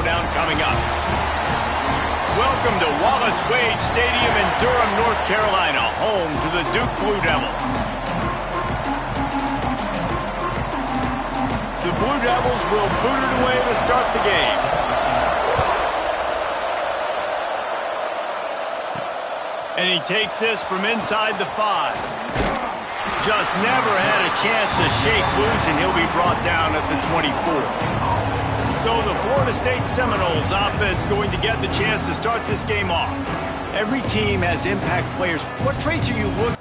showdown coming up. Welcome to Wallace Wade Stadium in Durham, North Carolina, home to the Duke Blue Devils. The Blue Devils will boot it away to start the game. And he takes this from inside the 5. Just never had a chance to shake loose, and he'll be brought down at the 24. So the Florida State Seminoles offense going to get the chance to start this game off. Every team has impact players. What traits are you looking for?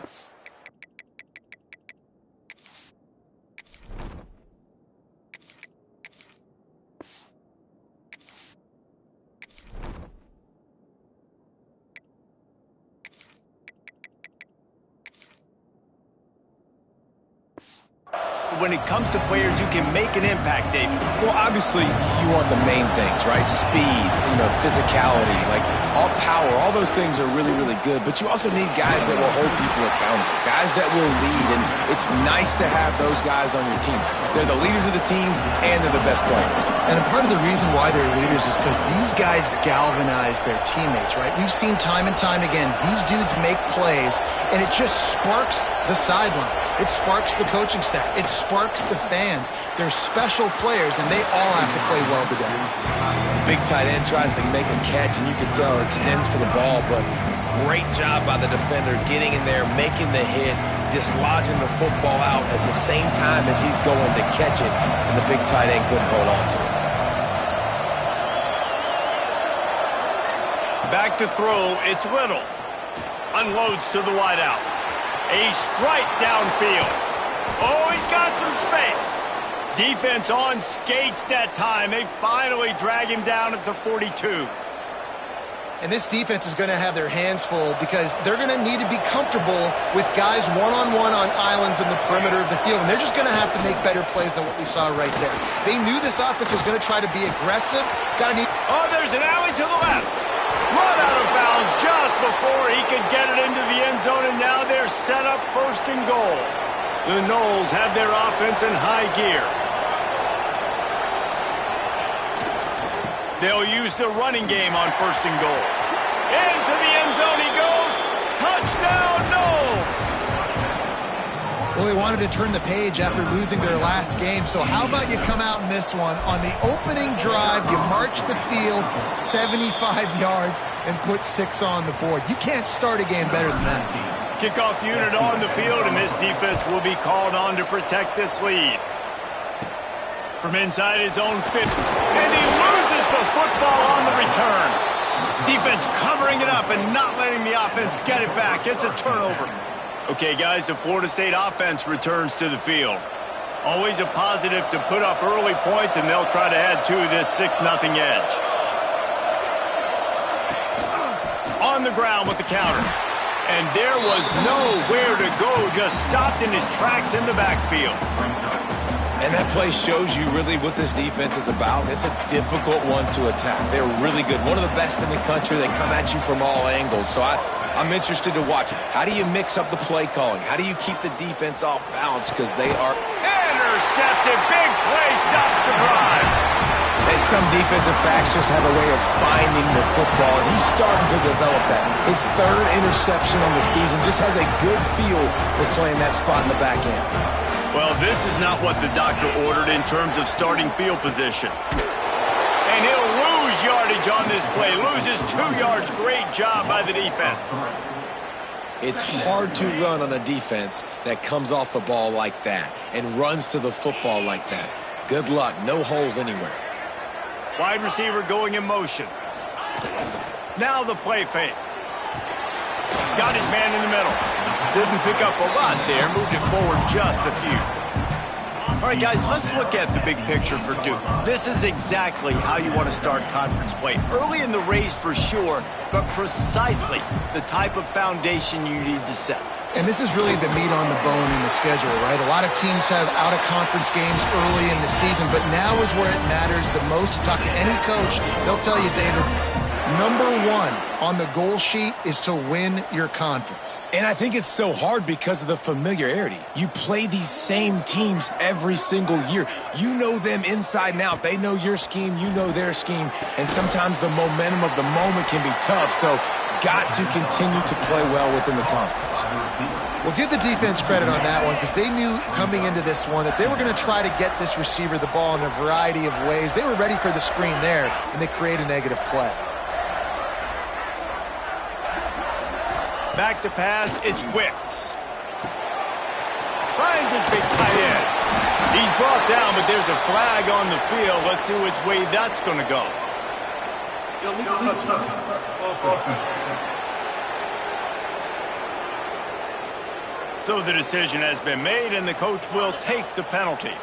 When it comes to players who can make an impact, David? Well, obviously, you want the main things, right? Speed, physicality, like all power, all those things are really, really good. But you also need guys that will hold people accountable, guys that will lead. And it's nice to have those guys on your team. They're the leaders of the team, and they're the best players. And part of the reason why they're leaders is because these guys galvanize their teammates, right? We've seen time and time again, these dudes make plays, and it just sparks the sideline. It sparks the coaching staff. It sparks the fans. They're special players, and they all have to play well today. Big tight end tries to make a catch, and you can tell it extends for the ball, but great job by the defender getting in there, making the hit, dislodging the football out at the same time as he's going to catch it, and the big tight end couldn't hold on to it. Back to throw, it's Little. Unloads to the wideout. A strike downfield. Oh, he's got some space. Defense on skates that time. They finally drag him down at the 42. And this defense is going to have their hands full because they're going to need to be comfortable with guys one-on-one on islands in the perimeter of the field. And they're just going to have to make better plays than what we saw right there. They knew this offense was going to try to be aggressive. Oh, there's an alley to the left. Run out of bounds just before he could get it into the end zone, and now they're set up first and goal. The Noles have their offense in high gear. They'll use the running game on first and goal. Into the end zone he goes. Touchdown, Noles! Well, they wanted to turn the page after losing their last game, so how about you come out in this one? On the opening drive, you march the field 75 yards and put 6 on the board. You can't start a game better than that. Kickoff unit on the field, and this defense will be called on to protect this lead. From inside his own 50, and he loses the football on the return. Defense covering it up and not letting the offense get it back. It's a turnover. Okay, guys, the Florida State offense returns to the field. Always a positive to put up early points, and they'll try to add to this 6-0 edge. On the ground with the counter. And there was nowhere to go, just stopped in his tracks in the backfield. And that play shows you really what this defense is about. It's a difficult one to attack. They're really good. One of the best in the country. They come at you from all angles. So I'm interested to watch. How do you mix up the play calling? How do you keep the defense off balance? Because they are intercepted. Big play stops the drive. And some defensive backs just have a way of finding the football. He's starting to develop that. His 3rd interception on the season just has a good feel for playing that spot in the back end. Well, this is not what the doctor ordered in terms of starting field position. And he'll lose yardage on this play. Loses 2 yards. Great job by the defense. It's hard to run on a defense that comes off the ball like that and runs to the football like that. Good luck. No holes anywhere. Wide receiver going in motion. Now the play fake. Got his man in the middle. Didn't pick up a lot there. Moved it forward just a few. All right, guys, let's look at the big picture for Duke. This is exactly how you want to start conference play. Early in the race for sure, but precisely the type of foundation you need to set. And this is really the meat on the bone in the schedule, right? A lot of teams have out-of-conference games early in the season, but now is where it matters the most. You talk to any coach, they'll tell you, David, Number one on the goal sheet is to win your conference. And I think it's so hard because of the familiarity. You play these same teams every single year. You know them inside and out. They know your scheme, you know their scheme, and sometimes the momentum of the moment can be tough, so got to continue to play well within the conference. Well, give the defense credit on that one because they knew coming into this one that they were going to try to get this receiver the ball in a variety of ways. They were ready for the screen there, and they create a negative play. Back to pass, it's Wicks. Finds his big tight end. He's brought down, but there's a flag on the field. Let's see which way that's going to go. So the decision has been made, and the coach will take the penalty.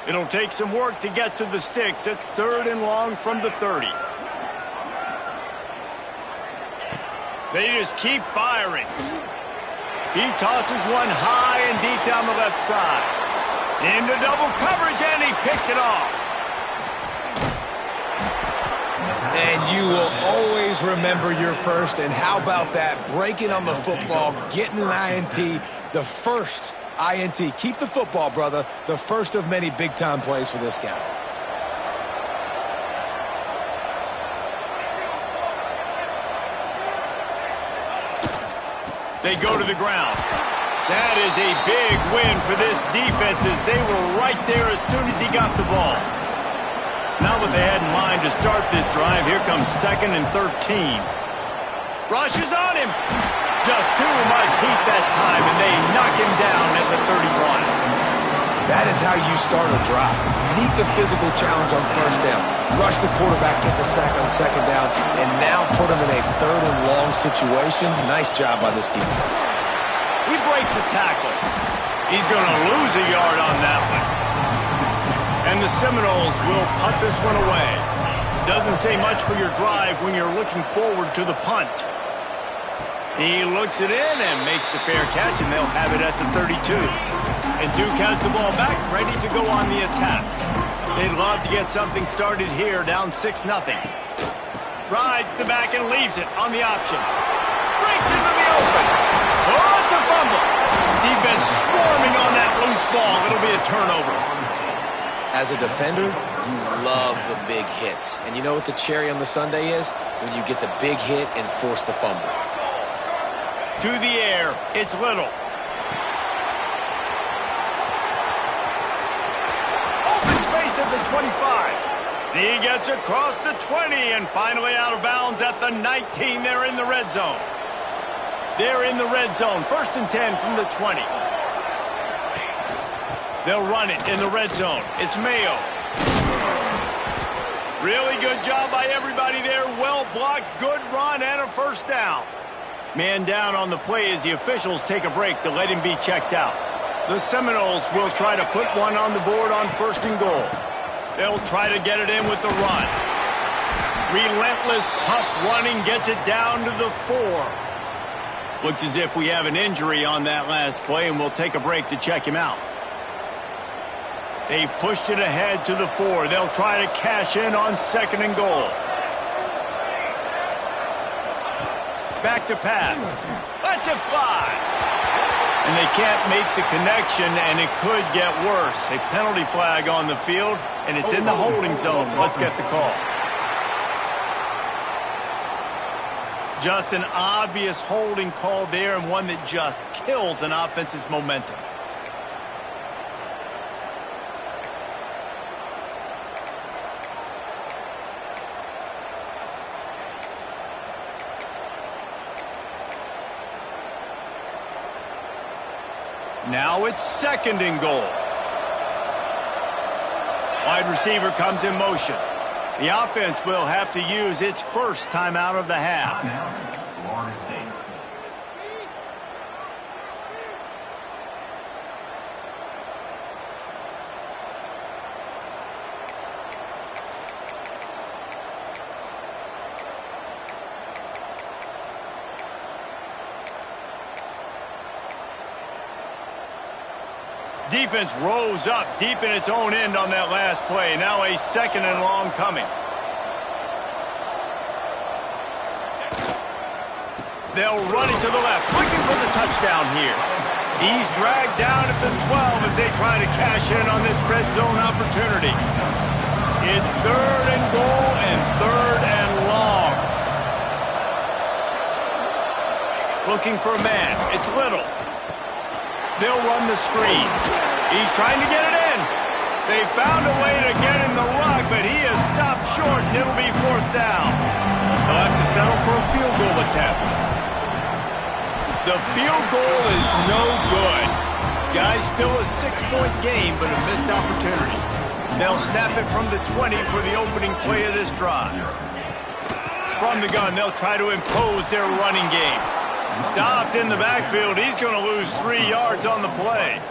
It'll take some work to get to the sticks. It's 3rd and long from the 30. They just keep firing. He tosses one high and deep down the left side. Into double coverage, and he picked it off. And you will always remember your first, and how about that? Breaking on the football, getting an INT, the first INT. Keep the football, brother. The first of many big-time plays for this guy. They go to the ground. That is a big win for this defense as they were right there as soon as he got the ball. Not what they had in mind to start this drive. Here comes 2nd and 13. Rushes on him. Just too much heat that time, and they knock him down at the 31. That is how you start a drive. Meet the physical challenge on 1st down. Rush the quarterback, get the sack on 2nd down, and now put him in a 3rd and long situation. Nice job by this defense. He breaks a tackle. He's going to lose a yard on that one. And the Seminoles will punt this one away. Doesn't say much for your drive when you're looking forward to the punt. He looks it in and makes the fair catch, and they'll have it at the 32. And Duke has the ball back, ready to go on the attack. They'd love to get something started here, down 6-0. Rides the back and leaves it on the option. Breaks into the open. Oh, it's a fumble. Defense swarming on that loose ball. It'll be a turnover. As a defender, you love the big hits. And you know what the cherry on the sundae is? When you get the big hit and force the fumble. To the air, it's Little. Open space at the 25. He gets across the 20 and finally out of bounds at the 19. They're in the red zone. They're in the red zone. 1st and 10 from the 20. They'll run it in the red zone. It's Mayo. Really good job by everybody there. Well blocked, good run, and a 1st down. Man down on the play as the officials take a break to let him be checked out. The Seminoles will try to put one on the board on 1st and goal. They'll try to get it in with the run. Relentless, tough running gets it down to the 4. Looks as if we have an injury on that last play, and we'll take a break to check him out. They've pushed it ahead to the 4. They'll try to cash in on 2nd and goal. Back to pass. Lets it fly. And they can't make the connection, and it could get worse. A penalty flag on the field, and it's in the holding zone. Let's get the call. Just an obvious holding call there, and one that just kills an offense's momentum. Now it's 2nd and goal. Wide receiver comes in motion. The offense will have to use its 1st timeout of the half. Florida State. Defense rose up deep in its own end on that last play. Now a 2nd and long coming. They'll run it to the left, looking for the touchdown here. He's dragged down at the 12 as they try to cash in on this red zone opportunity. It's 3rd and goal and 3rd and long. Looking for a man. It's Little. They'll run the screen. He's trying to get it in. They found a way to get in the ruck, but he has stopped short, and it'll be 4th down. They'll have to settle for a field goal attempt. The field goal is no good. Guys, still a 6-point game, but a missed opportunity. They'll snap it from the 20 for the opening play of this drive. From the gun, they'll try to impose their running game. Stopped in the backfield. He's going to lose 3 yards on the play.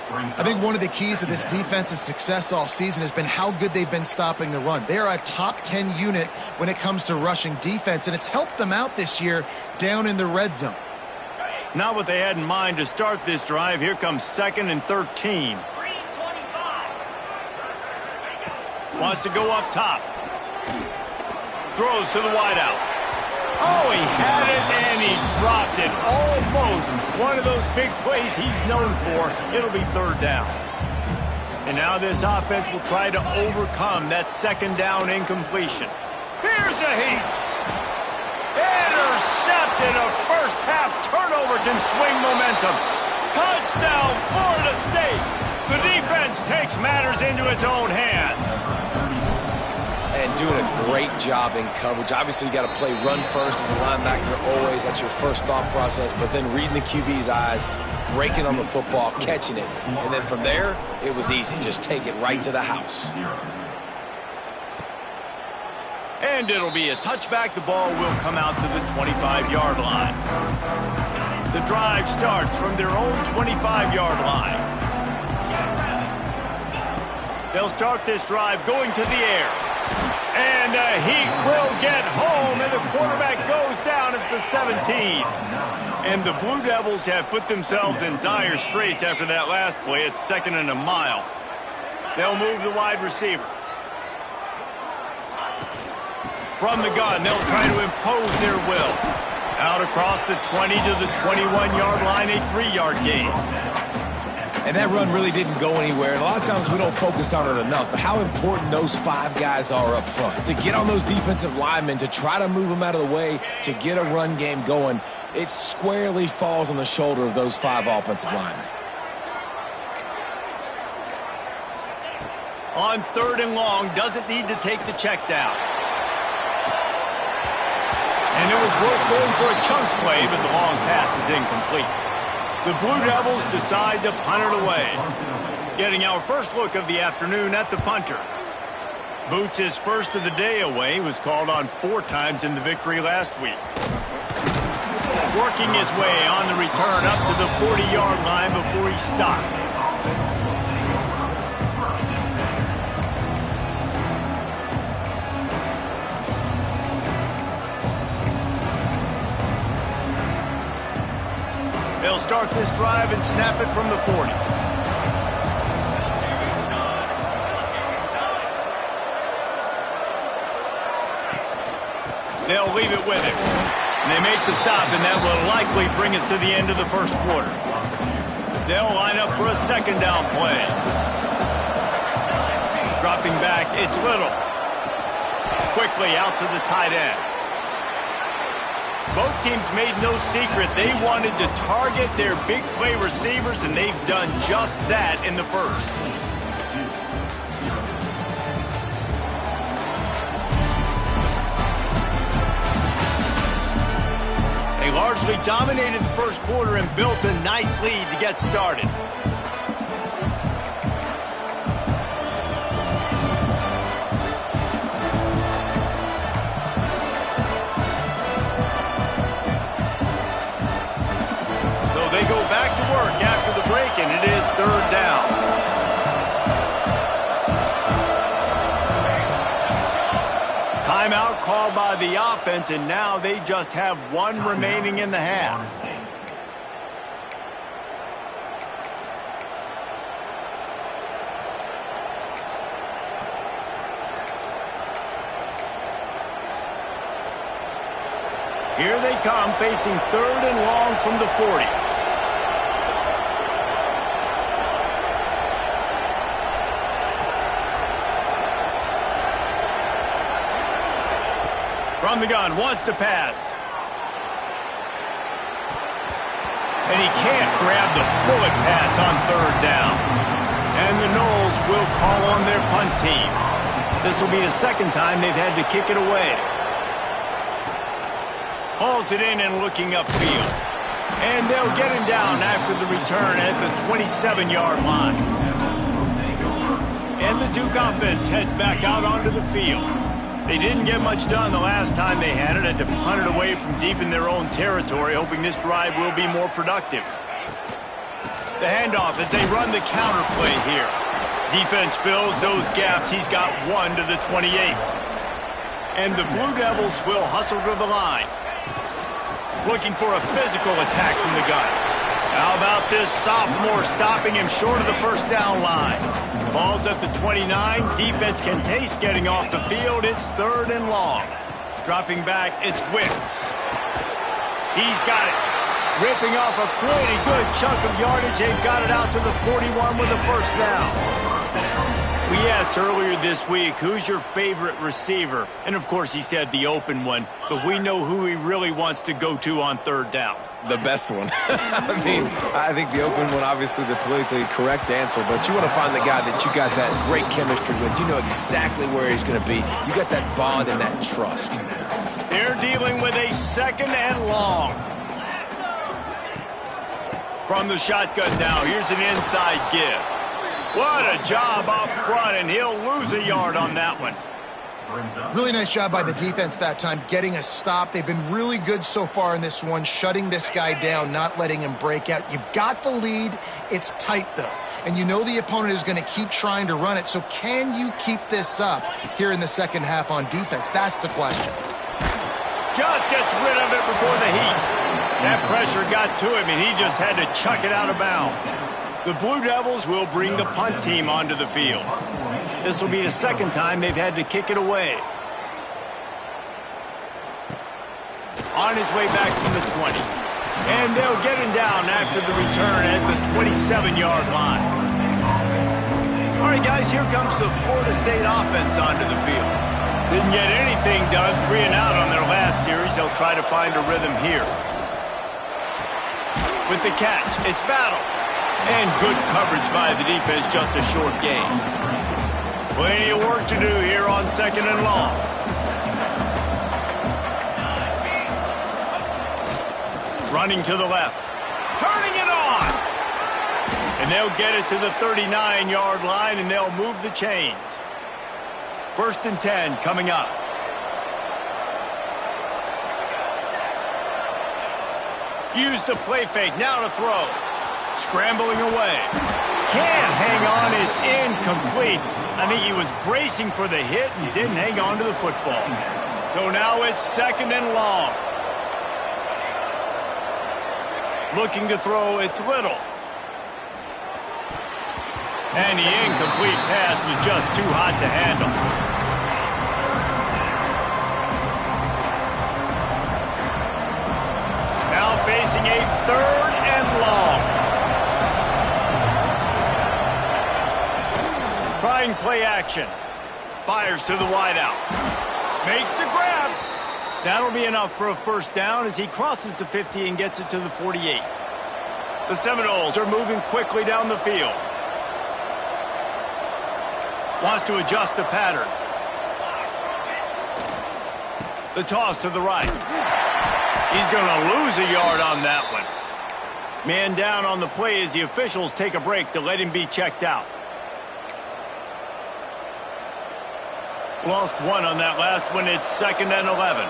I think one of the keys to this defense's success all season has been how good they've been stopping the run. They are a top 10 unit when it comes to rushing defense, and it's helped them out this year down in the red zone. Not what they had in mind to start this drive. Here comes 2nd and 13. Wants to go up top. Throws to the wideout. Oh, he had it and he dropped it. Almost one of those big plays he's known for. It'll be 3rd down. And now this offense will try to overcome that 2nd down incompletion. Here's a heat. Intercepted. A first half turnover can swing momentum. Touchdown, Florida State. The defense takes matters into its own hands. And doing a great job in coverage. Obviously, you got to play run first as a linebacker always. That's your first thought process. But then reading the QB's eyes, breaking on the football, catching it. And then from there, it was easy. Just take it right to the house. And it'll be a touchback. The ball will come out to the 25-yard line. The drive starts from their own 25-yard line. They'll start this drive going to the air. And he will get home, and the quarterback goes down at the 17. And the Blue Devils have put themselves in dire straits after that last play. It's 2nd and a mile. They'll move the wide receiver. From the gun, they'll try to impose their will. Out across the 20 to the 21-yard line, a 3-yard gain. And that run really didn't go anywhere. And a lot of times we don't focus on it enough. But how important those 5 guys are up front. To get on those defensive linemen, to try to move them out of the way, to get a run game going, it squarely falls on the shoulder of those 5 offensive linemen. On 3rd and long, doesn't need to take the check down. And it was worth going for a chunk play, but the long pass is incomplete. The Blue Devils decide to punt it away. Getting our first look of the afternoon at the punter. Boots' first of the day away was called on 4 times in the victory last week. Working his way on the return up to the 40-yard line before he stopped. They'll start this drive and snap it from the 40. They'll leave it with him. And they make the stop, and that will likely bring us to the end of the first quarter. They'll line up for a 2nd down play. Dropping back, it's Little. Quickly out to the tight end. Both teams made no secret they wanted to target their big play receivers, and they've done just that in the first. They largely dominated the first quarter and built a nice lead to get started. They go back to work after the break, and it is 3rd down. Timeout called by the offense, and now they just have 1 remaining in the half. Here they come, facing 3rd and long from the 40. From the gun, wants to pass. And he can't grab the bullet pass on 3rd down. And the Noles will call on their punt team. This will be the 2nd time they've had to kick it away. Hauls it in and looking upfield. And they'll get him down after the return at the 27-yard line. And the Duke offense heads back out onto the field. They didn't get much done the last time they had it, and to punt it away from deep in their own territory, hoping this drive will be more productive. The handoff as they run the counter play here. Defense fills those gaps. He's got 1 to the 28. And the Blue Devils will hustle to the line. Looking for a physical attack from the gun. How about this sophomore stopping him short of the 1st down line? Ball's at the 29. Defense can taste getting off the field. It's 3rd and long. Dropping back, it's Wicks. He's got it. Ripping off a pretty good chunk of yardage. They've got it out to the 41 with a 1st down. We asked earlier this week, who's your favorite receiver? And, of course, he said the open one. But we know who he really wants to go to on 3rd down. The best one. I think the open one, obviously the politically correct answer, but you want to find the guy that you got that great chemistry with. You know exactly where he's going to be. You got that bond and that trust. They're dealing with a 2nd and long. From the shotgun now, here's an inside give. What a job up front, and he'll lose a yard on that one. Really nice job by the defense that time, getting a stop. They've been really good so far in this one, shutting this guy down, not letting him break out. You've got the lead. It's tight, though. And you know the opponent is going to keep trying to run it. So can you keep this up here in the 2nd half on defense? That's the question. Just gets rid of it before the heat. That pressure got to him, and he just had to chuck it out of bounds. The Blue Devils will bring the punt team onto the field. This will be the 2nd time they've had to kick it away. On his way back from the 20. And they'll get him down after the return at the 27-yard line. All right, guys, here comes the Florida State offense onto the field. Didn't get anything done, 3 and out on their last series. They'll try to find a rhythm here. With the catch, it's Battle. And good coverage by the defense, just a short gain. Plenty of work to do here on 2nd and long. Running to the left. Turning it on! And they'll get it to the 39-yard line, and they'll move the chains. 1st and 10 coming up. Use the play fake, now to throw. Scrambling away. Can't hang on, it's incomplete. I think he was bracing for the hit and didn't hang on to the football. So now it's 2nd and long. Looking to throw, it's Little. And the incomplete pass was just too hot to handle. Now facing a 3rd and long. Trying play action. Fires to the wideout. Makes the grab. That'll be enough for a 1st down as he crosses the 50 and gets it to the 48. The Seminoles are moving quickly down the field. Wants to adjust the pattern. The toss to the right. He's going to lose a yard on that one. Man down on the play as the officials take a break to let him be checked out. Lost 1 on that last one. It's 2nd and 11.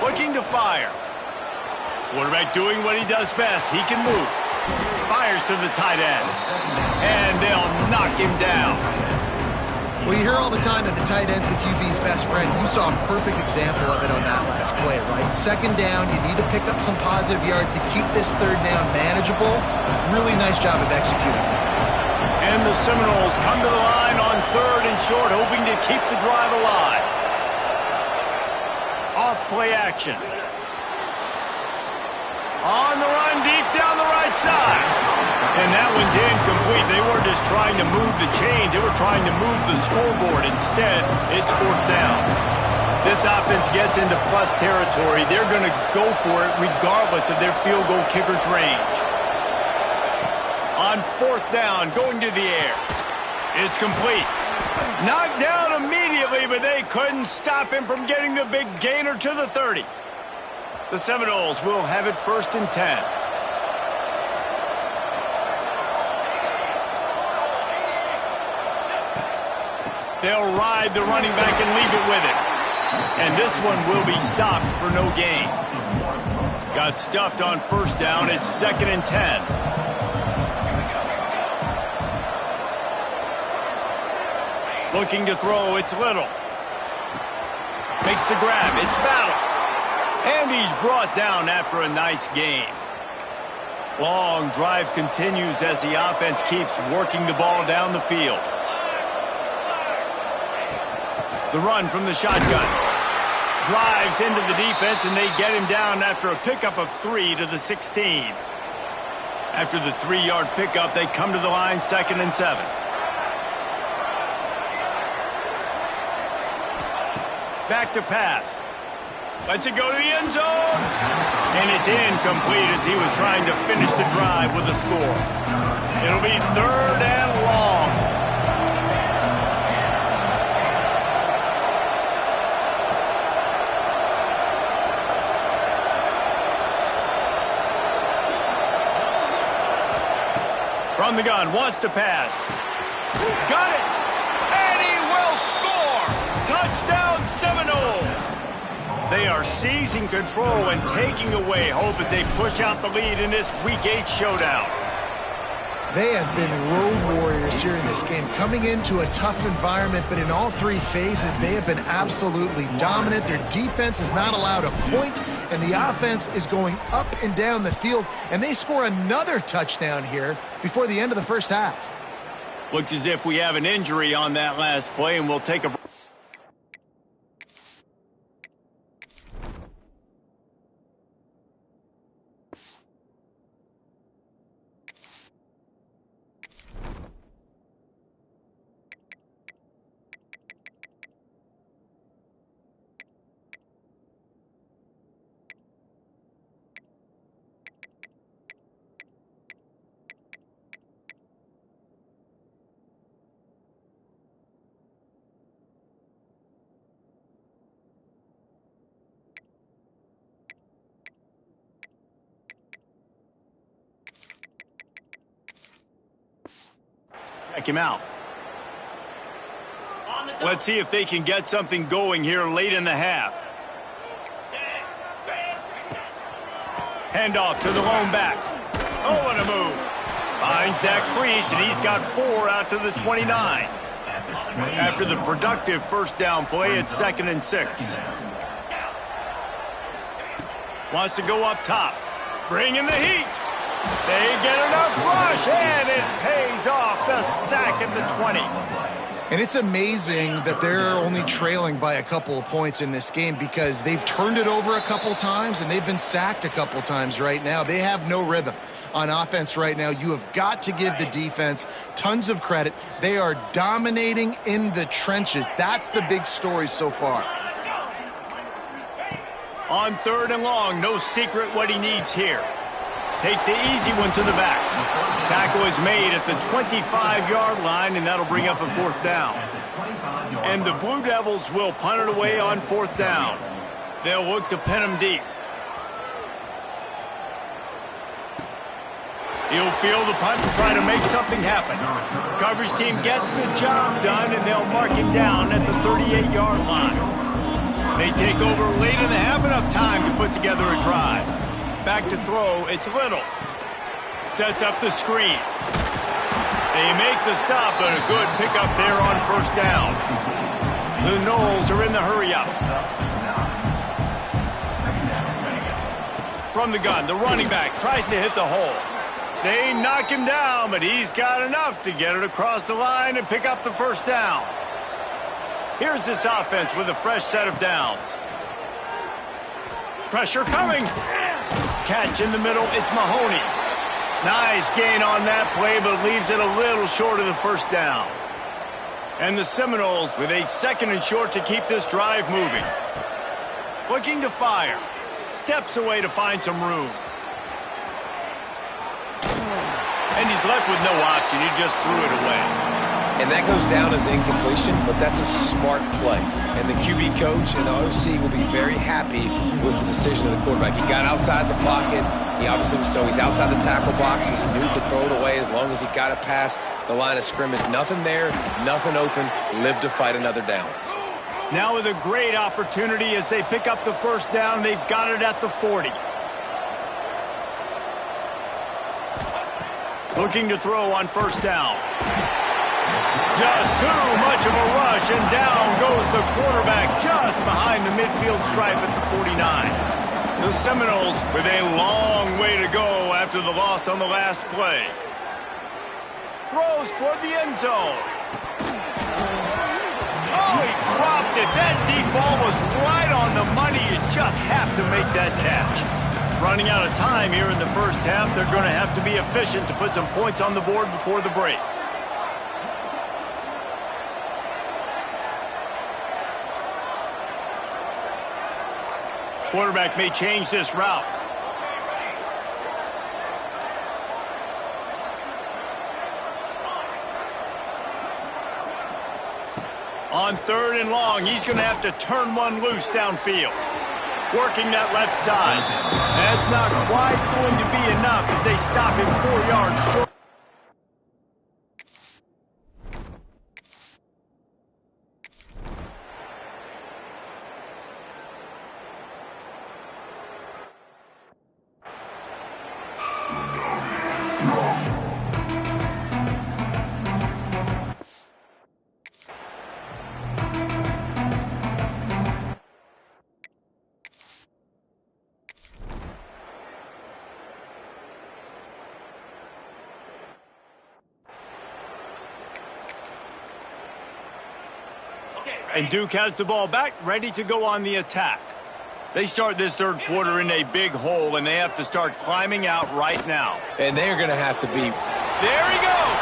Looking to fire. Quarterback doing what he does best. He can move. Fires to the tight end. And they'll knock him down. Well, you hear all the time that the tight end's the QB's best friend. You saw a perfect example of it on that last play, right? Second down, you need to pick up some positive yards to keep this third down manageable. Really nice job of executing. And the Seminoles come to the line on 3rd and short, hoping to keep the drive alive. Off play action. On the run, deep down the right side. And that one's incomplete. They weren't just trying to move the chains. They were trying to move the scoreboard. Instead, it's 4th down. This offense gets into plus territory. They're going to go for it regardless of their field goal kicker's range. On 4th down, going to the air. It's complete. Knocked down immediately, but they couldn't stop him from getting the big gainer to the 30. The Seminoles will have it 1st and 10. They'll ride the running back and leave it with him. And this one will be stopped for no gain. Got stuffed on 1st down. It's 2nd and 10. Looking to throw. It's Little. Makes the grab. It's Battle. And he's brought down after a nice gain. Long drive continues as the offense keeps working the ball down the field. The run from the shotgun. Drives into the defense, and they get him down after a pickup of 3 to the 16. After the 3-yard pickup, they come to the line 2nd and 7. Back to pass. Lets it go to the end zone. And it's incomplete as he was trying to finish the drive with a score. It'll be 3rd and long. From the gun, wants to pass. Got it! And he will score! Touchdown Seminoles! They are seizing control and taking away hope as they push out the lead in this Week 8 showdown. They have been road warriors here in this game, coming into a tough environment, but in all 3 phases, they have been absolutely dominant. Their defense is not allowed a point, and the offense is going up and down the field, and they score another touchdown here before the end of the first half. Looks as if we have an injury on that last play, and we'll take a... Check him out. Let's see if they can get something going here late in the half. Handoff to the lone back. Oh, what a move. Finds that crease, and he's got 4 out to the 29. After the productive 1st down play, it's 2nd and 6. Wants to go up top. Bring in the heat. They get enough rush, and it pays off the sack at the 20. And it's amazing that they're only trailing by a couple of points in this game because they've turned it over a couple times and they've been sacked a couple times right now. They have no rhythm on offense right now. You have got to give the defense tons of credit. They are dominating in the trenches. That's the big story so far. On 3rd and long, no secret what he needs here. Takes the easy one to the back. Tackle is made at the 25-yard line, and that'll bring up a 4th down. And the Blue Devils will punt it away on 4th down. They'll look to pin him deep. He'll field the punt and try to make something happen. Coverage team gets the job done, and they'll mark him down at the 38-yard line. They take over late in the half, enough time to put together a drive. Back to throw, it's Little. Sets up the screen. They make the stop, but a good pickup there on first down. The Knowles are in the hurry-up. From the gun, the running back tries to hit the hole. They knock him down, but he's got enough to get it across the line and pick up the first down. Here's this offense with a fresh set of downs. Pressure coming. Catch in the middle, it's Mahoney. Nice gain on that play, but leaves it a little short of the first down. And the Seminoles with a 2nd and short to keep this drive moving. Looking to fire. Steps away to find some room. And he's left with no option. He just threw it away. And that goes down as incompletion, but that's a smart play. And the QB coach and the OC will be very happy with the decision of the quarterback. He got outside the pocket. He obviously was he's outside the tackle boxes. He knew he could throw it away as long as he got it past the line of scrimmage. Nothing there, nothing open. Live to fight another down. Now with a great opportunity as they pick up the first down. They've got it at the 40. Looking to throw on first down. Just too much of a rush, and down goes the quarterback just behind the midfield stripe at the 49. The Seminoles with a long way to go after the loss on the last play. Throws toward the end zone. Oh, he dropped it. That deep ball was right on the money. You just have to make that catch. Running out of time here in the first half. They're going to have to be efficient to put some points on the board before the break. Quarterback may change this route. On 3rd and long, he's going to have to turn one loose downfield. Working that left side. That's not quite going to be enough as they stop him 4 yards short. And Duke has the ball back, ready to go on the attack. They start this third quarter in a big hole, and they have to start climbing out right now. And they're going to have to be... There he goes!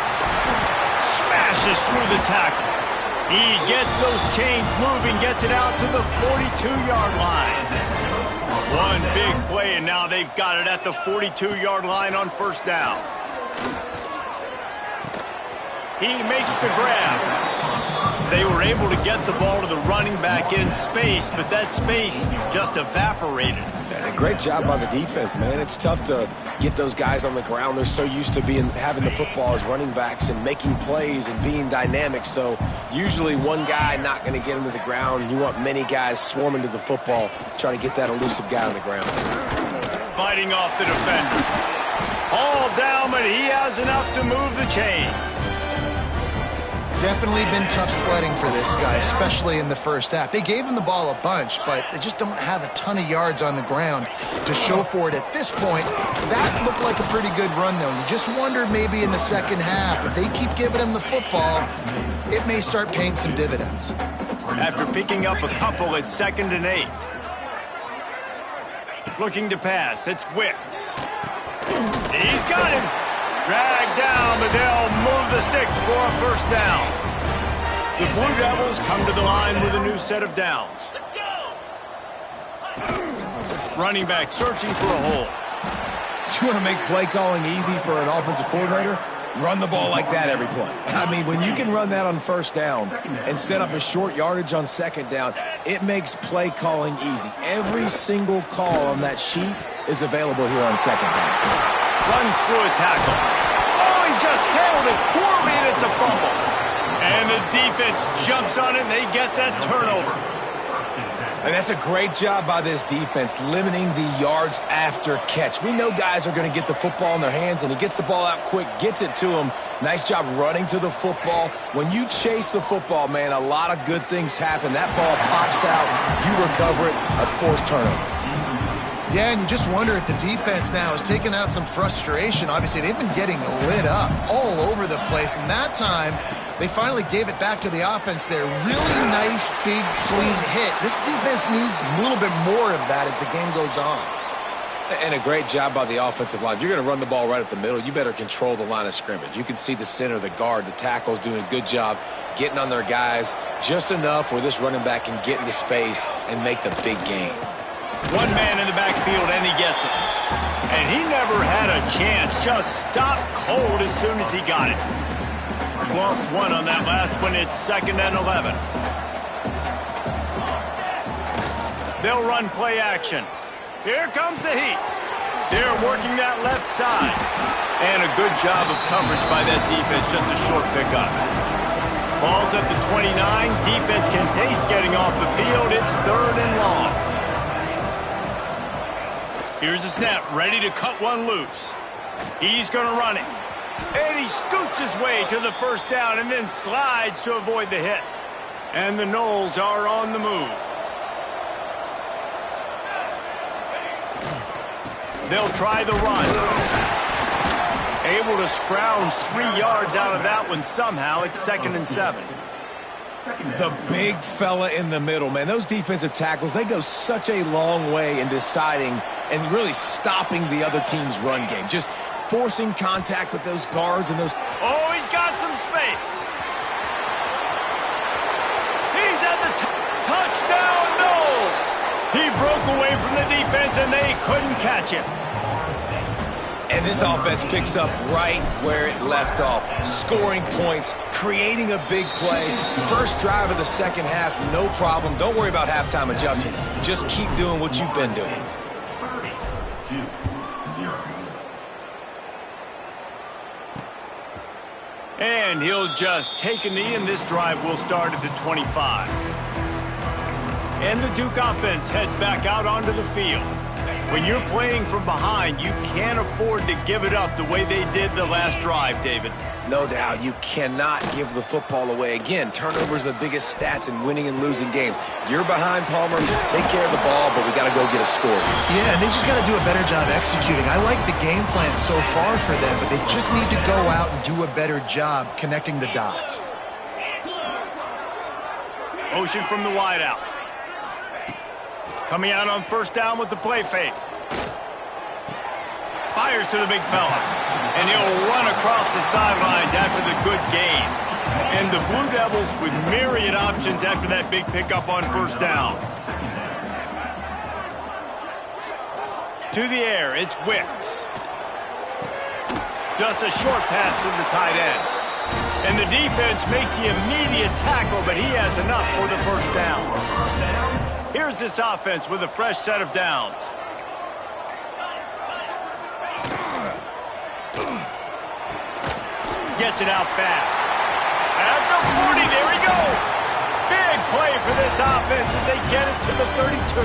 Smashes through the tackle. He gets those chains moving, gets it out to the 42-yard line. One big play, and now they've got it at the 42-yard line on first down. He makes the grab. They were able to get the ball to the running back in space, but that space just evaporated. Yeah, great job by the defense, man. It's tough to get those guys on the ground. They're so used to having the football as running backs and making plays and being dynamic. So usually one guy not going to get him to the ground. You want many guys swarming to the football, trying to get that elusive guy on the ground. Fighting off the defender. All down, but he has enough to move the chains. Definitely been tough sledding for this guy, especially in the first half. They gave him the ball a bunch, but they just don't have a ton of yards on the ground to show for it at this point. That looked like a pretty good run, though. You just wondered maybe in the second half, if they keep giving him the football, it may start paying some dividends. After picking up a couple at 2nd and 8. Looking to pass, it's Wicks. He's got him. Dragged down, but they'll move the sticks for a first down. The Blue Devils come to the line with a new set of downs. Let's go! Running back searching for a hole. You want to make play calling easy for an offensive coordinator? Run the ball like that every play. I mean, when you can run that on first down and set up a short yardage on second down, it makes play calling easy. Every single call on that sheet is available here on second down. Runs through a tackle. Oh, he just handled it poorly, and it's a fumble. And the defense jumps on it, and they get that turnover. And that's a great job by this defense, limiting the yards after catch. We know guys are going to get the football in their hands, and he gets the ball out quick, gets it to him. Nice job running to the football. When you chase the football, man, a lot of good things happen. That ball pops out, you recover it, a forced turnover. Yeah, and you just wonder if the defense now is taking out some frustration. Obviously, they've been getting lit up all over the place, and that time they finally gave it back to the offense there. Really nice, big, clean hit. This defense needs a little bit more of that as the game goes on. And a great job by the offensive line. If you're going to run the ball right up the middle, you better control the line of scrimmage. You can see the center, the guard, the tackles doing a good job getting on their guys just enough where this running back can get into space and make the big gain. One man in the backfield, and he gets it. And he never had a chance. Just stopped cold as soon as he got it. Lost one on that last one. It's 2nd and 11. They'll run play action. Here comes the heat. They're working that left side. And a good job of coverage by that defense. Just a short pickup. Ball's at the 29. Defense can taste getting off the field. It's 3rd and long. Here's the snap, ready to cut one loose. He's going to run it. And he scoots his way to the first down and then slides to avoid the hit. And the Noles are on the move. They'll try the run. Able to scrounge 3 yards out of that one somehow. It's 2nd and 7. The big fella in the middle, man. Those defensive tackles, they go such a long way in deciding and really stopping the other team's run game. Just forcing contact with those guards and those... Oh, he's got some space. He's at the touchdown, Noles. He broke away from the defense and they couldn't catch him. And this offense picks up right where it left off. Scoring points, creating a big play. First drive of the second half, no problem. Don't worry about halftime adjustments. Just keep doing what you've been doing. 32-0. And he'll just take a knee, and this drive will start at the 25. And the Duke offense heads back out onto the field. When you're playing from behind, you can't afford to give it up the way they did the last drive, David. No doubt, you cannot give the football away. Again, turnovers are the biggest stats in winning and losing games. You're behind, Palmer, take care of the ball, but we got to go get a score. Yeah, and they just got to do a better job executing. I like the game plan so far for them, but they just need to go out and do a better job connecting the dots. Motion from the wideout. Coming out on first down with the play fake. Fires to the big fella. And he'll run across the sidelines after the good gain. And the Blue Devils with myriad options after that big pickup on first down. To the air, it's Wicks. Just a short pass to the tight end. And the defense makes the immediate tackle, but he has enough for the first down. Here's this offense with a fresh set of downs. Gets it out fast. At the 40, there he goes. Big play for this offense as they get it to the 32.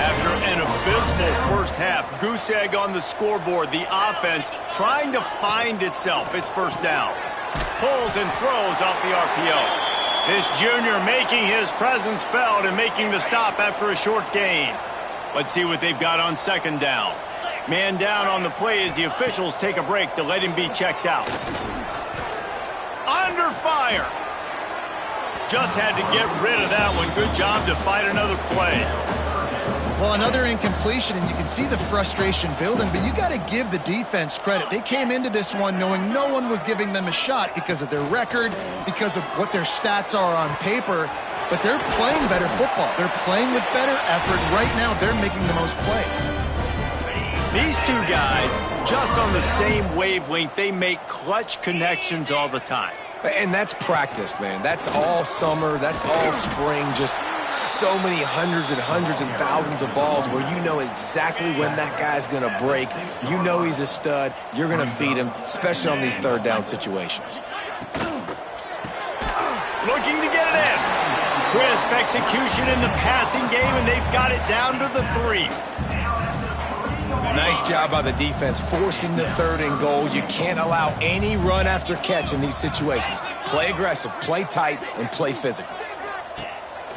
After an abysmal first half, goose egg on the scoreboard, the offense trying to find itself. It's first down. Pulls and throws off the RPO. This junior making his presence felt and making the stop after a short gain. Let's see what they've got on second down. Man down on the play as the officials take a break to let him be checked out. Under fire. Just had to get rid of that one. Good job to fight another play. Well, another incompletion, and you can see the frustration building, but you got to give the defense credit. They came into this one knowing no one was giving them a shot because of their record, because of what their stats are on paper, but they're playing better football. They're playing with better effort. Right now, they're making the most plays. These two guys, just on the same wavelength, they make clutch connections all the time. And that's practice, man. That's all summer. That's all spring. Just so many hundreds and thousands of balls where you know exactly when that guy's going to break. You know he's a stud. You're going to feed him, especially on these third down situations. Looking to get it in. Crisp execution in the passing game, and they've got it down to the 3. Nice job by the defense forcing the 3rd and goal. You can't allow any run after catch in these situations. Play aggressive, play tight, and play physical.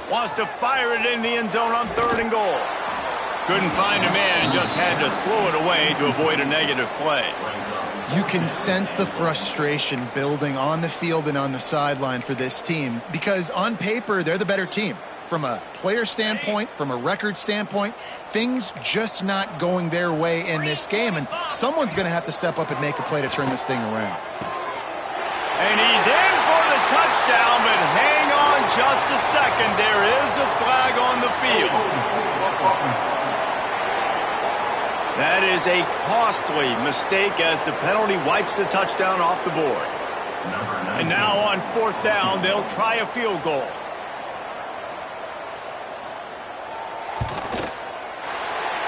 Wants to fire it in the end zone on 3rd and goal. Couldn't find a man and just had to throw it away to avoid a negative play. You can sense the frustration building on the field and on the sideline for this team because on paper, they're the better team. From a player standpoint, from a record standpoint, things just not going their way in this game, and someone's going to have to step up and make a play to turn this thing around. And he's in for the touchdown, but hang on just a second. There is a flag on the field. That is a costly mistake as the penalty wipes the touchdown off the board. And now on 4th down, they'll try a field goal.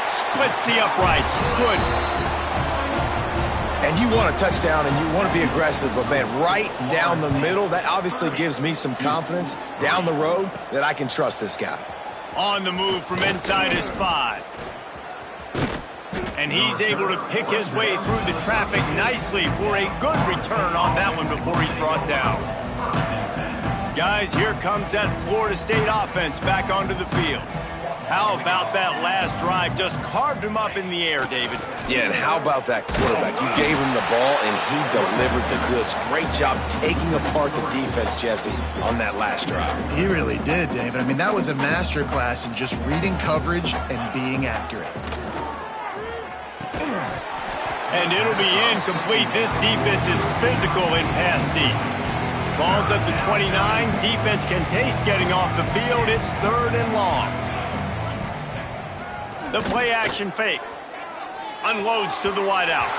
Splits the uprights. Good. And you want a touchdown and you want to be aggressive, but man, right down the middle, that obviously gives me some confidence down the road that I can trust this guy. On the move from inside his 5. And he's able to pick his way through the traffic nicely for a good return on that one before he's brought down. Guys, here comes that Florida State offense back onto the field. How about that last drive? Just carved him up in the air, David. Yeah, and how about that quarterback? You gave him the ball, and he delivered the goods. Great job taking apart the defense, Jesse, on that last drive. He really did, David. I mean, that was a masterclass in just reading coverage and being accurate. And it'll be incomplete. This defense is physical in pass deep. Ball's at the 29. Defense can taste getting off the field. It's 3rd and long. The play-action fake. Unloads to the wideout.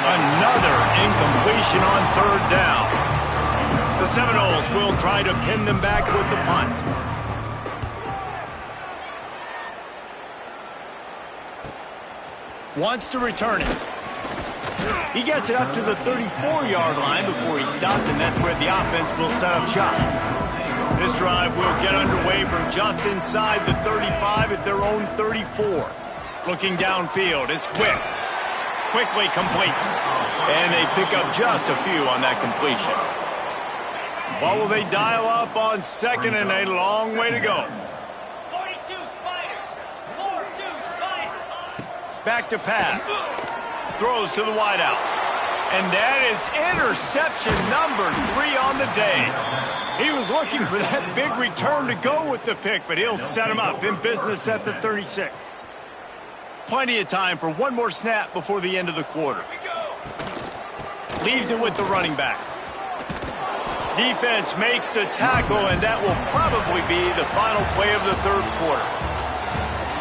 Another incompletion on 3rd down. The Seminoles will try to pin them back with the punt. Wants to return it. He gets it up to the 34-yard line before he stopped, and that's where the offense will set up shop. This drive will get underway from just inside the 35 at their own 34. Looking downfield, it's Wicks. Quickly complete. And they pick up just a few on that completion. What will they dial up on 2nd and a long way to go? 42 Spider. 4-2 Spider. Back to pass. Throws to the wideout. And that is interception number 3 on the day. He was looking for that big return to go with the pick, but he'll set him up in business at the 36. Plenty of time for one more snap before the end of the quarter. Leaves it with the running back. Defense makes the tackle, and that will probably be the final play of the 3rd quarter.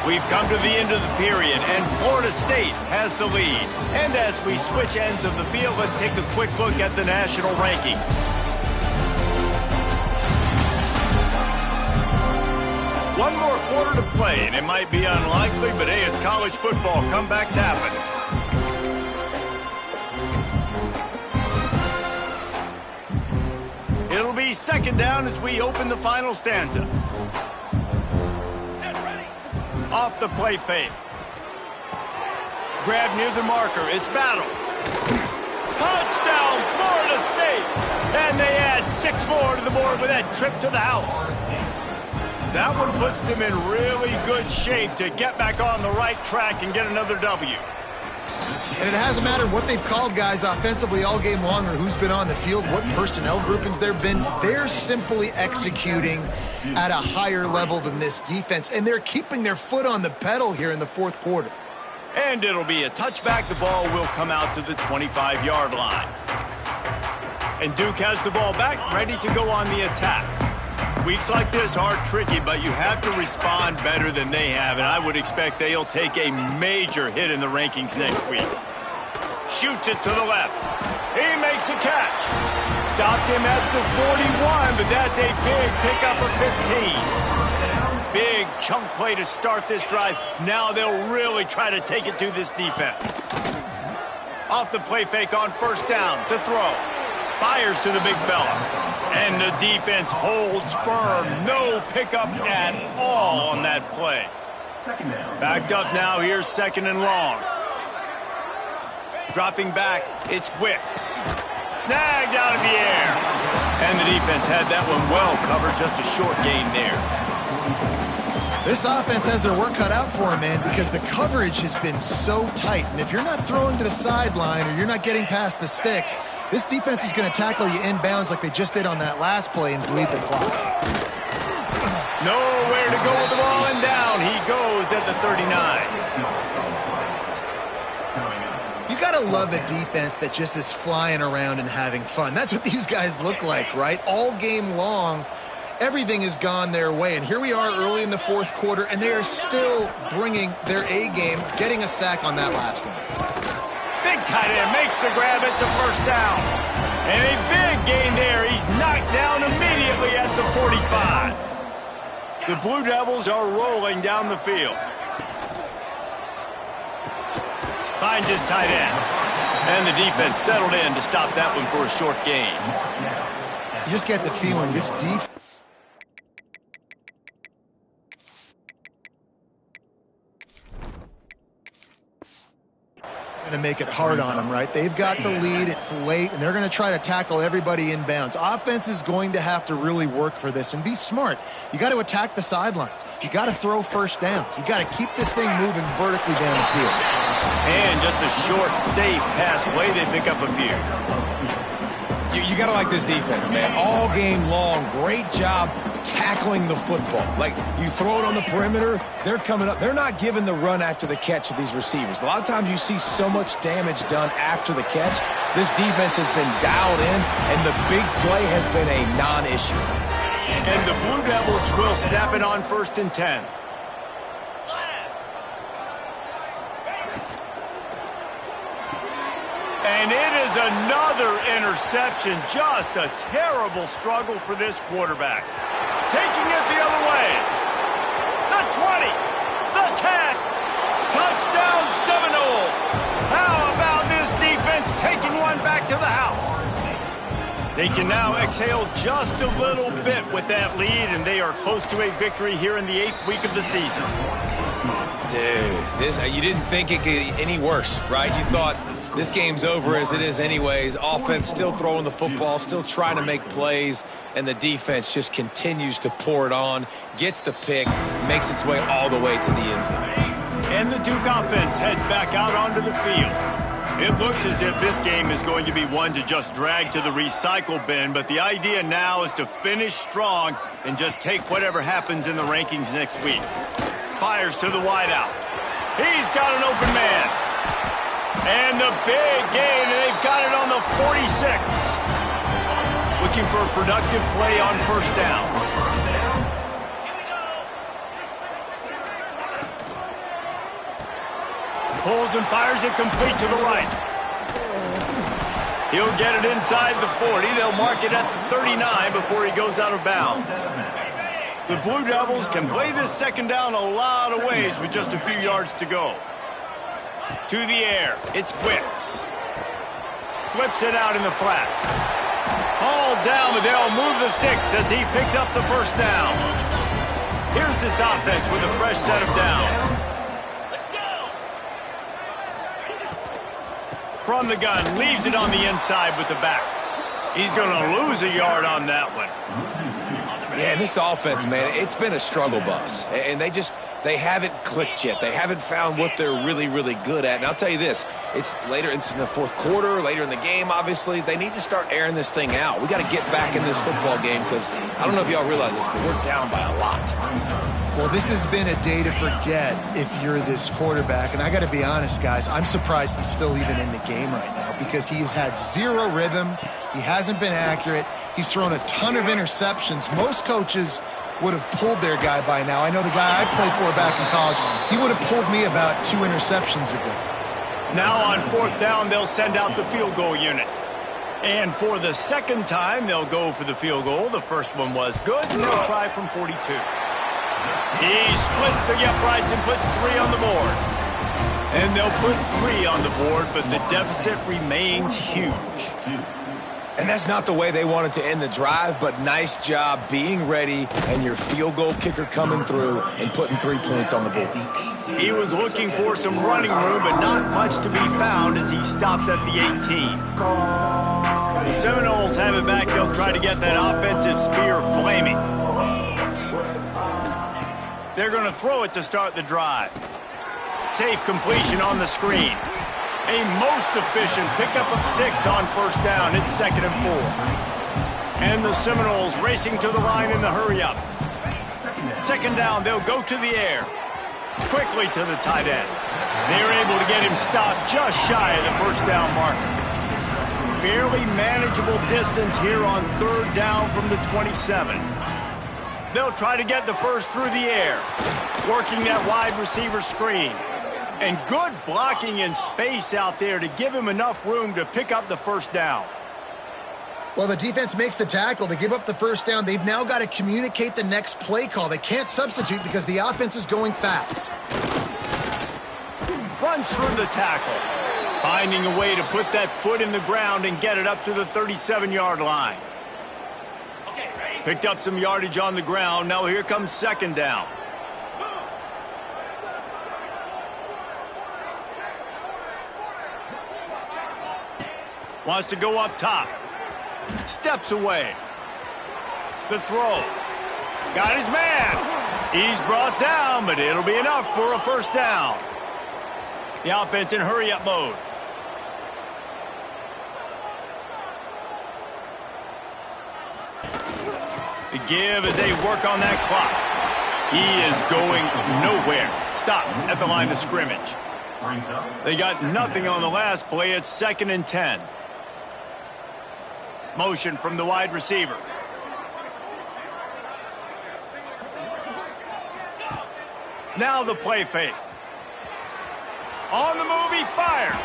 We've come to the end of the period, and Florida State has the lead. And as we switch ends of the field, let's take a quick look at the national rankings. One more quarter to play, and it might be unlikely, but hey, it's college football. Comebacks happen. It'll be 2nd down as we open the final stanza. Off the play fake. Grab near the marker. It's Battle. Touchdown, Florida State! And they add 6 more to the board with that trip to the house. That one puts them in really good shape to get back on the right track and get another W. And it hasn't mattered what they've called guys offensively all game long or who's been on the field, what personnel groupings there have been. They're simply executing at a higher level than this defense, and they're keeping their foot on the pedal here in the 4th quarter. And it'll be a touchback. The ball will come out to the 25-yard line. And Duke has the ball back, ready to go on the attack. Weeks like this are tricky, but you have to respond better than they have, and I would expect they'll take a major hit in the rankings next week. Shoots it to the left. He makes a catch. Stopped him at the 41, but that's a big pickup of 15. Big chunk play to start this drive. Now they'll really try to take it to this defense. Off the play fake on 1st down to throw. Fires to the big fella. And the defense holds firm. No pickup at all on that play. Backed up now. Here's 2nd and long. Dropping back, it's Wicks. Snagged out of the air. And the defense had that one well covered. Just a short gain there. This offense has their work cut out for them, man, because the coverage has been so tight. And if you're not throwing to the sideline or you're not getting past the sticks, this defense is going to tackle you inbounds like they just did on that last play and bleed the clock. Nowhere to go with the ball, and down he goes at the 39. You got to love a defense that just is flying around and having fun. That's what these guys look like, right? All game long, everything has gone their way. And here we are early in the 4th quarter, and they are still bringing their A game, getting a sack on that last one. Big tight end makes the grab. It's a 1st down. And a big gain there. He's knocked down immediately at the 45. The Blue Devils are rolling down the field. Finds his tight end. And the defense settled in to stop that one for a short gain. You just get the feeling this defense to make it hard on them, right? They've got the lead, it's late, and they're going to try to tackle everybody inbounds. Offense is going to have to really work for this and be smart. You got to attack the sidelines. You got to throw 1st downs. You got to keep this thing moving vertically down the field. And just a short, safe pass play, they pick up a few. You got to like this defense, man. All game long, great job tackling the football. Like, you throw it on the perimeter, they're coming up. They're not giving the run after the catch to these receivers. A lot of times you see so much damage done after the catch. This defense has been dialed in, and the big play has been a non-issue. And the Blue Devils will snap it on 1st and 10. And it is another interception. Just a terrible struggle for this quarterback. Taking it the other way. The 20. The 10. Touchdown Seminoles. How about this defense taking one back to the house? They can now exhale just a little bit with that lead, and they are close to a victory here in the 8th week of the season. Dude, you didn't think it could get any worse, right? You thought this game's over as it is anyways. Offense still throwing the football, still trying to make plays, and the defense just continues to pour it on, gets the pick, makes its way all the way to the end zone. And the Duke offense heads back out onto the field. It looks as if this game is going to be one to just drag to the recycle bin, but the idea now is to finish strong and just take whatever happens in the rankings next week. Fires to the wideout. He's got an open man. And the big gain, and they've got it on the 46. Looking for a productive play on 1st down. Pulls and fires it complete to the right. He'll get it inside the 40. They'll mark it at the 39 before he goes out of bounds. The Blue Devils can play this 2nd down a lot of ways with just a few yards to go. To the air, it's Wicks. Flips it out in the flat. Hauled down, but they'll move the sticks as he picks up the 1st down. Here's this offense with a fresh set of downs. Let's go! From the gun, leaves it on the inside with the back. He's going to lose a yard on that one. Yeah, and this offense, man, it's been a struggle bus. And they haven't clicked yet. They haven't found what they're really, really good at. And I'll tell you this, it's later, it's in the 4th quarter, later in the game, obviously. They need to start airing this thing out. We got to get back in this football game because I don't know if y'all realize this, but we're down by a lot. Well, this has been a day to forget if you're this quarterback. And I got to be honest, guys, I'm surprised he's still even in the game right now because he's had zero rhythm. He hasn't been accurate. He's thrown a ton of interceptions. Most coaches would have pulled their guy by now. I know the guy I played for back in college, he would have pulled me about 2 interceptions ago. Now on 4th down, they'll send out the field goal unit. And for the 2nd time, they'll go for the field goal. The first one was good, and they'll try from 42. He splits the uprights and puts 3 on the board. And they'll put 3 on the board, but the deficit remains huge. And that's not the way they wanted to end the drive, but nice job being ready and your field goal kicker coming through and putting 3 points on the board. He was looking for some running room, but not much to be found as he stopped at the 18. The Seminoles have it back. They'll try to get that offensive spear flaming. They're going to throw it to start the drive. Safe completion on the screen. A most efficient pickup of 6 on first down. It's 2nd and 4. And the Seminoles racing to the line in the hurry-up. 2nd down, they'll go to the air. Quickly to the tight end. They're able to get him stopped just shy of the first down marker. Fairly manageable distance here on 3rd down from the 27. They'll try to get the first through the air. Working that wide receiver screen. And good blocking in space out there to give him enough room to pick up the first down. Well, the defense makes the tackle. They give up the first down. They've now got to communicate the next play call. They can't substitute because the offense is going fast. Runs through the tackle. Finding a way to put that foot in the ground and get it up to the 37-yard line. Picked up some yardage on the ground. Now here comes 2nd down. Wants to go up top. Steps away. The throw. Got his man. He's brought down, but it'll be enough for a first down. The offense in hurry-up mode. The give as they work on that clock. He is going nowhere. Stop at the line of scrimmage. They got nothing on the last play. It's 2nd and 10. Motion from the wide receiver. Now the play fake. On the move, he fires.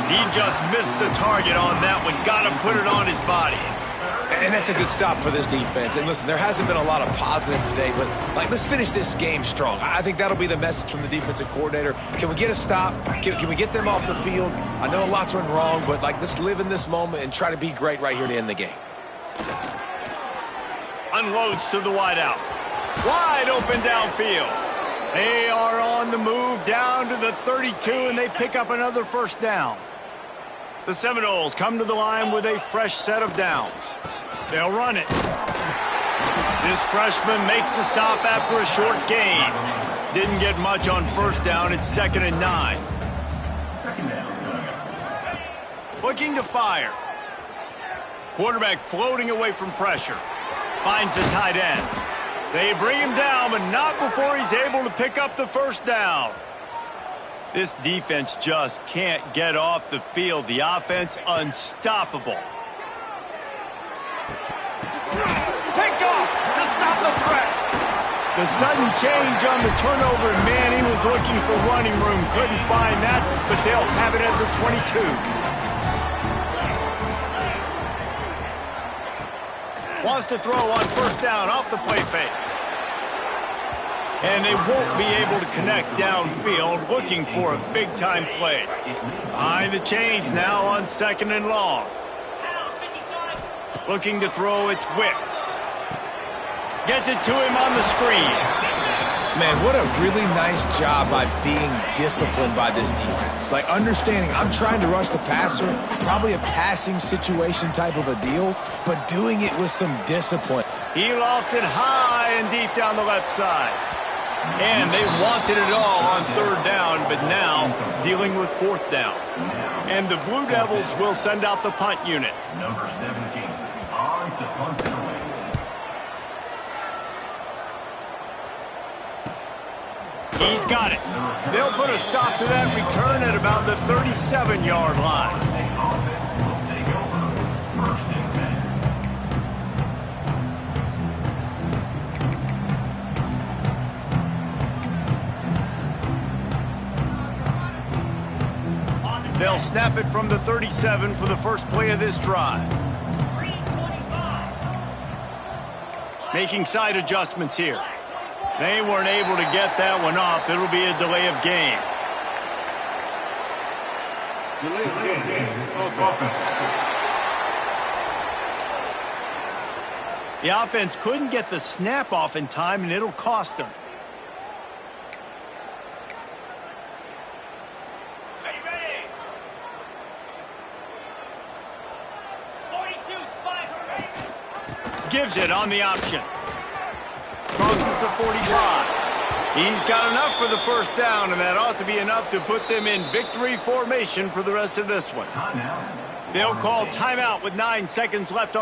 He just missed the target on that one. Got to put it on his body. And that's a good stop for this defense. And listen, there hasn't been a lot of positive today, but let's finish this game strong. I think that'll be the message from the defensive coordinator. Can we get a stop? Can we get them off the field? I know lots went wrong, but let's live in this moment and try to be great right here to end the game. Unloads to the wideout. Wide open downfield. They are on the move down to the 32, and they pick up another first down. The Seminoles come to the line with a fresh set of downs. They'll run it. This freshman makes the stop after a short gain. Didn't get much on first down. It's 2nd and 9. Looking to fire. Quarterback floating away from pressure. Finds the tight end. They bring him down, but not before he's able to pick up the first down. This defense just can't get off the field. The offense unstoppable. Picked off to stop the threat. The sudden change on the turnover, and man, he was looking for running room. Couldn't find that, but they'll have it at the 22. Wants to throw on first down off the play fake. And they won't be able to connect downfield, looking for a big-time play. Behind the chains now on 2nd and long. Looking to throw, it's Wicks. Gets it to him on the screen. Man, what a really nice job by being disciplined by this defense. Understanding I'm trying to rush the passer, probably a passing situation type of a deal, but doing it with some discipline. He lofted high and deep down the left side. And they wanted it all on 3rd down, but now dealing with 4th down. And the Blue Devils will send out the punt unit. Number 17, on to punt it away. He's got it. They'll put a stop to that return at about the 37-yard line. Offense will take over. 1st and 10. They'll snap it from the 37 for the first play of this drive. Making side adjustments here. They weren't able to get that one off. It'll be a delay of game. The offense couldn't get the snap off in time, and it'll cost them. Ready. 42, spy. Gives it on the option. Crosses to 45. He's got enough for the first down, and that ought to be enough to put them in victory formation for the rest of this one. Timeout. They'll call timeout with 9 seconds left on